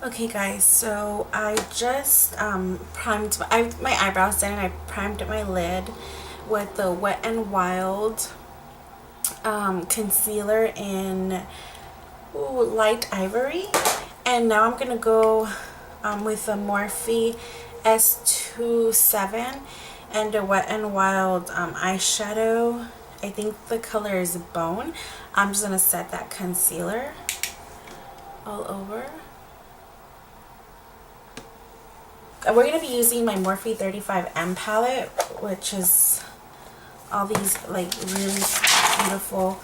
Okay guys, so I just primed my eyebrows done, and I primed my lid with the Wet n Wild concealer in light ivory, and now I'm gonna go with the Morphe S27 and the Wet n Wild eyeshadow. I think the color is Bone. I'm just gonna set that concealer all over. We're going to be using my Morphe 35M palette, which is all these like really beautiful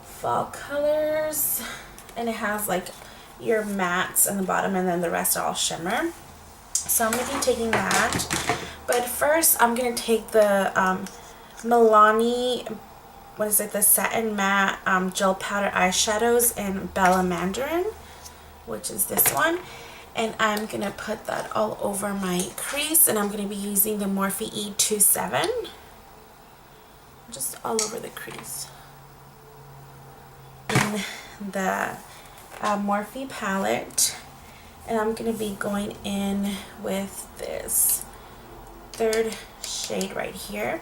fall colors, and it has like your mattes in the bottom and then the rest are all shimmer. So I'm going to be taking that, but first I'm going to take the Milani, what is it, the Satin Matte Gel Powder Eyeshadows in Bella Mandarin, which is this one. And I'm going to put that all over my crease, and I'm going to be using the Morphe E27 just all over the crease. In the Morphe palette, and I'm going to be going in with this third shade right here,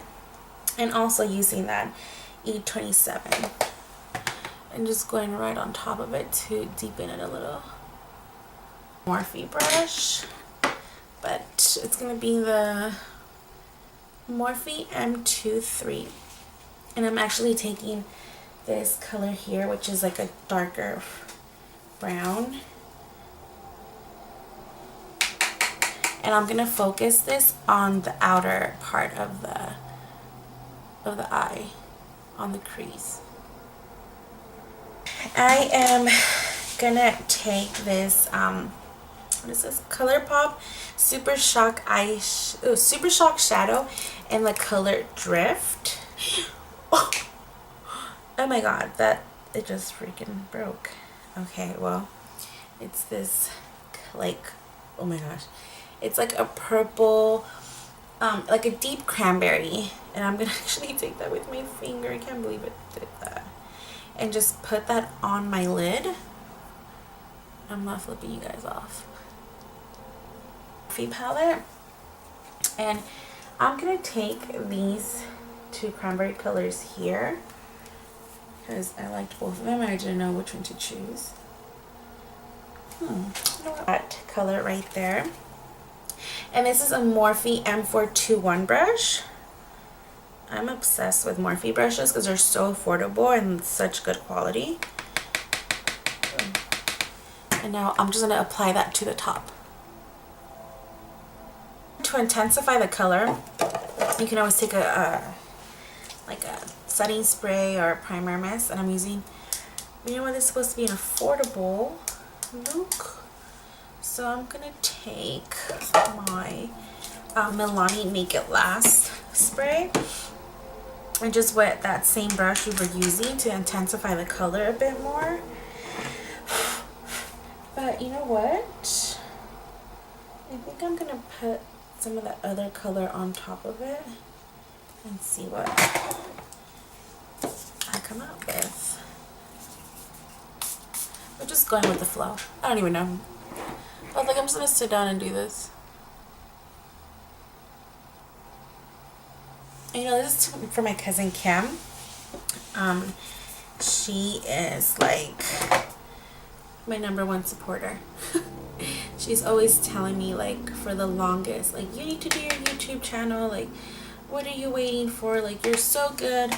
and also using that E27 and just going right on top of it to deepen it a little. Morphe brush, but it's going to be the Morphe M23, and I'm actually taking this color here, which is like a darker brown, and I'm going to focus this on the outer part of the eye, on the crease. I am going to take this what is this, ColourPop Super Shock Super Shock Shadow in the color Drift. Oh my god, that it just freaking broke. Okay, well, it's this like, oh my gosh, it's like a purple, like a deep cranberry, and I'm gonna actually take that with my finger. I can't believe it did that. And just put that on my lid. I'm not flipping you guys off. Palette, and I'm gonna take these two cranberry colors here because I liked both of them and I didn't know which one to choose. That color right there, and this is a Morphe M421 brush. I'm obsessed with Morphe brushes because they're so affordable and such good quality. And now I'm just gonna apply that to the top. To intensify the color, you can always take like a setting spray or a primer mist, and I'm using, you know what, this is supposed to be an affordable look, so I'm gonna take my Milani Make It Last spray and just wet that same brush we were using to intensify the color a bit more. But you know what, I think I'm gonna put some of that other color on top of it and see what I come out with. We're just going with the flow. I don't even know. I was like, I'm just gonna sit down and do this. And, you know, this is for my cousin Kim. She is like my #1 supporter. She's always telling me, like, for the longest, like, you need to do your YouTube channel, like, what are you waiting for, like, you're so good,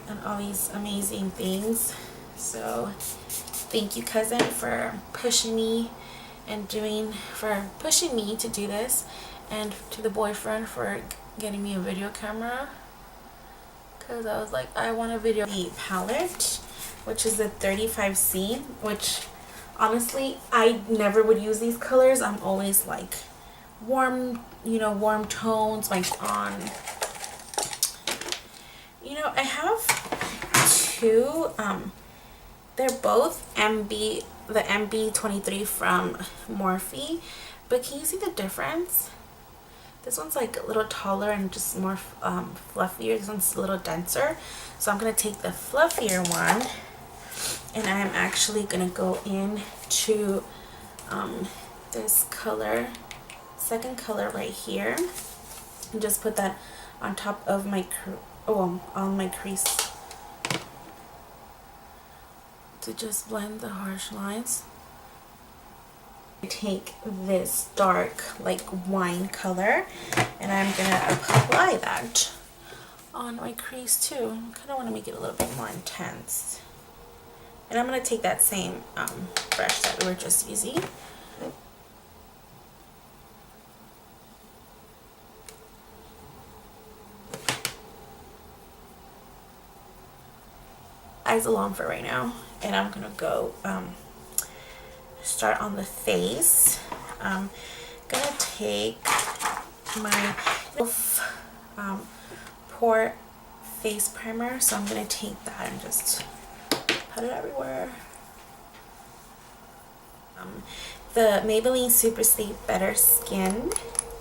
and all these amazing things. So thank you, cousin, for pushing me and pushing me to do this, and to the boyfriend for getting me a video camera, because I was like, I want a video. The palette, which is the 35C, which honestly, I never would use these colors. I'm always like warm, you know, warm tones, like on, you know, I have two, they're both the MB23 from Morphe, but can you see the difference? This one's like a little taller and just more fluffier. This one's a little denser. So I'm going to take the fluffier one, and I'm actually going to go in to this color, second color right here, and just put that on top of my on my crease to just blend the harsh lines. I take this dark like wine color and I'm gonna apply that on my crease too. I kind of want to make it a little bit more intense. And I'm going to take that same brush that we were just using. Eyes alone for right now. And I'm going to go start on the face. I'm going to take my pore face primer. So I'm going to take that and just put it everywhere. The Maybelline Super Stay Better Skin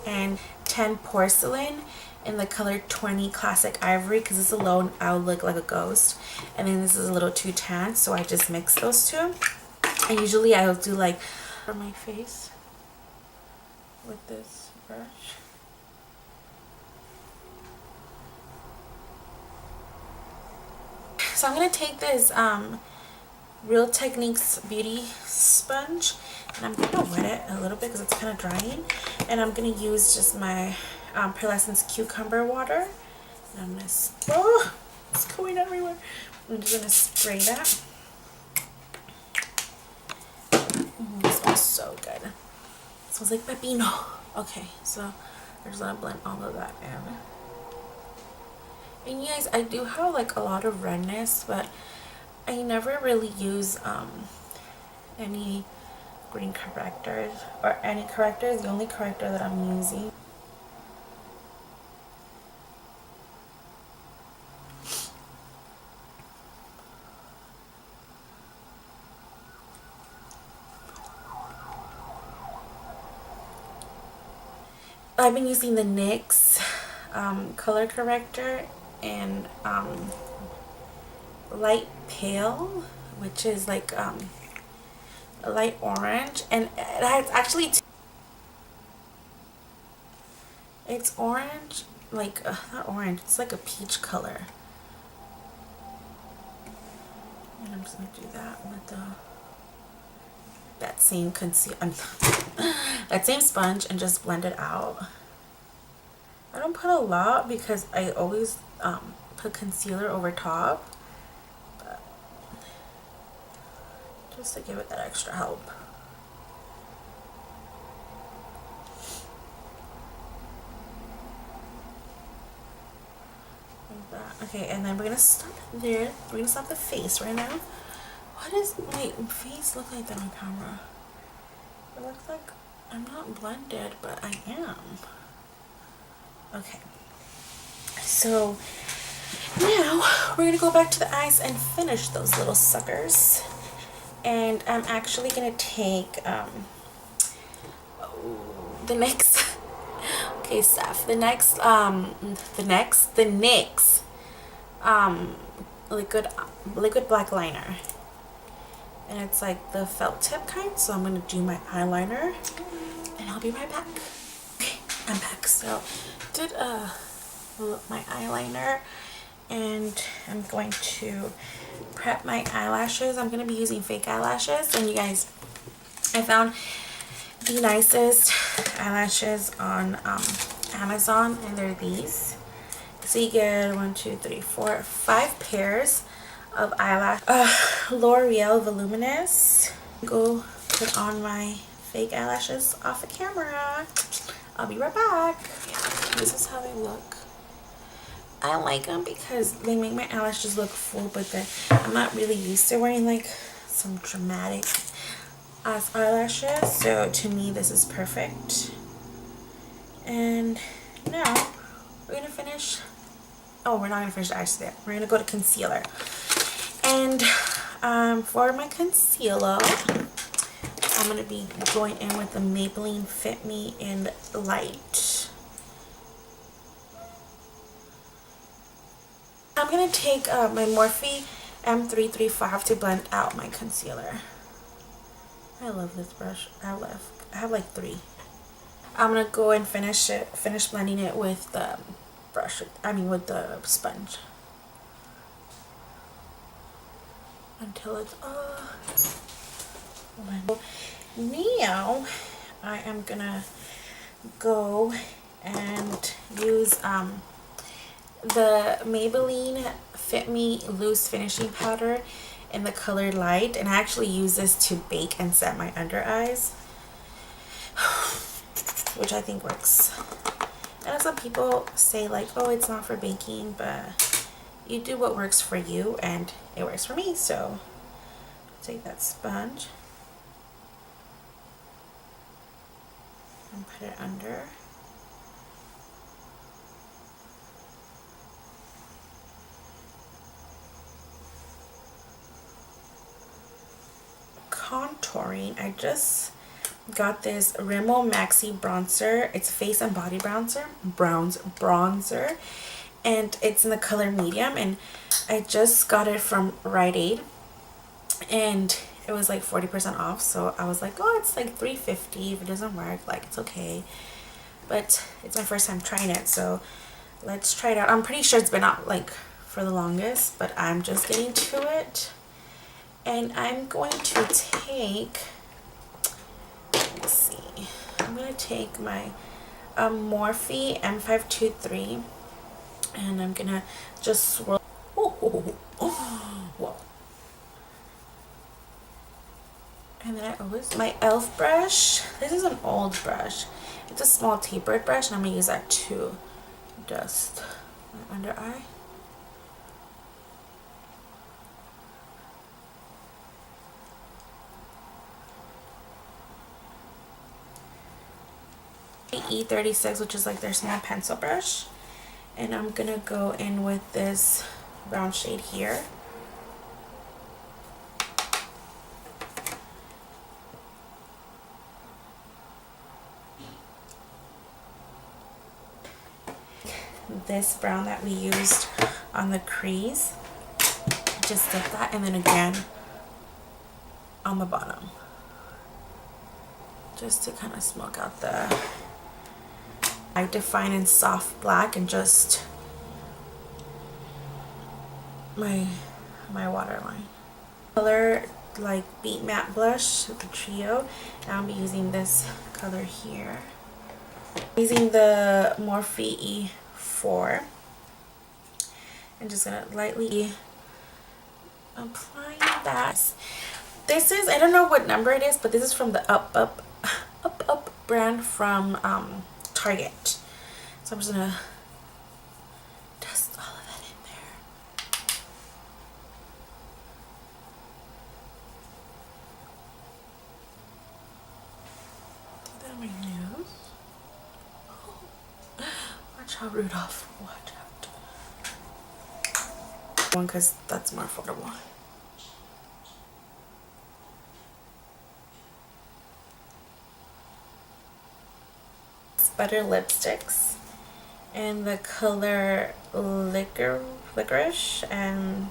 and 10 Porcelain in the color 20 Classic Ivory, because this alone I'll look like a ghost, and then this is a little too tan, so I just mix those two. And usually I'll do like for my face with this brush. So I'm going to take this Real Techniques Beauty Sponge, and I'm going to wet it a little bit because it's kind of drying. And I'm going to use just my Pearlescence Cucumber Water. And I'm going to, oh, it's going everywhere. I'm just going to spray that. This smells so good. It smells like pepino. Okay, so I'm just going to blend all of that in. And you guys, I do have like a lot of redness, but I never really use any green correctors or any correctors. The only corrector that I'm using I've been using the NYX color corrector in light pale, which is like a light orange, and it has actually it's orange, like not orange, it's like a peach color. And I'm just gonna do that with that same that same sponge and just blend it out. I don't put a lot because I always put concealer over top, but just to give it that extra help. Like that. Okay, and then we're gonna stop there. We're gonna stop the face right now. What does my face look like on camera? It looks like I'm not blended, but I am. Okay, so now we're gonna go back to the eyes and finish those little suckers. And I'm actually gonna take the next okay, Steph, the NYX liquid black liner, and it's like the felt tip kind. So I'm gonna do my eyeliner and I'll be right back. Okay, I'm back. So did my eyeliner, and I'm going to prep my eyelashes. I'm going to be using fake eyelashes, and you guys, I found the nicest eyelashes on Amazon, and they're these. So you get 1, 2, 3, 4, 5 pairs of eyelash. L'Oreal Voluminous. Go put on my fake eyelashes off the camera. I'll be right back. Yeah, this is how they look. I like them because they make my eyelashes look full, but then I'm not really used to wearing like some dramatic ass eyelashes. So to me, this is perfect. And now we're gonna finish. Oh, we're not gonna finish the eyes today. We're gonna go to concealer. And for my concealer, I'm going to be going in with the Maybelline Fit Me in Light. I'm going to take my Morphe M335 to blend out my concealer. I love this brush. I have like 3. I'm gonna go and finish blending it with the brush. I mean with the sponge until it's blended. Now I am gonna go and use the Maybelline Fit Me Loose Finishing Powder in the color Light, and I actually use this to bake and set my under eyes, which I think works. And some people say like, oh, it's not for baking, but you do what works for you, and it works for me. So take that sponge and put it under. Contouring, I just got this Rimmel Maxi bronzer. It's face and body bronzer, and it's in the color medium, and I just got it from Rite Aid, and it was like 40% off, so I was like, oh, it's like $3.50. If it doesn't work, like, it's okay. But it's my first time trying it, so let's try it out. I'm pretty sure it's been out like for the longest, but I'm just getting to it. And I'm going to take, let's see, I'm going to take my Morphe M523, and I'm going to just swirl. Whoa. And then I always, my e.l.f. brush, this is an old brush. It's a small tapered brush, and I'm going to use that to dust my under eye. E36, which is like their small pencil brush, and I'm gonna go in with this brown shade here. This brown that we used on the crease, just dip that, and then again on the bottom, just to kind of smoke out the. I define in soft black and just my waterline. Color like Beat Matte Blush, the Trio. Now I'm using this color here. I'm using the Morphe E4. I'm just gonna lightly apply that. This is, I don't know what number it is, but this is from the Up brand from Target. So I'm just gonna dust all of that in there. Do that on my nose. Oh. Watch out, Rudolph. Watch out. One, because that's more affordable. Butter lipsticks in the color Licorice and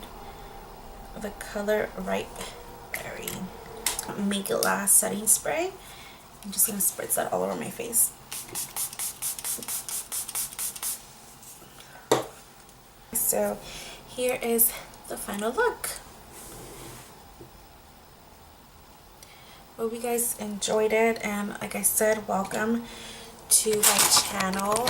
the color Ripe Berry. Make It Last setting spray. I'm just going to spritz that all over my face. So here is the final look. Hope you guys enjoyed it, and like I said, welcome to my channel.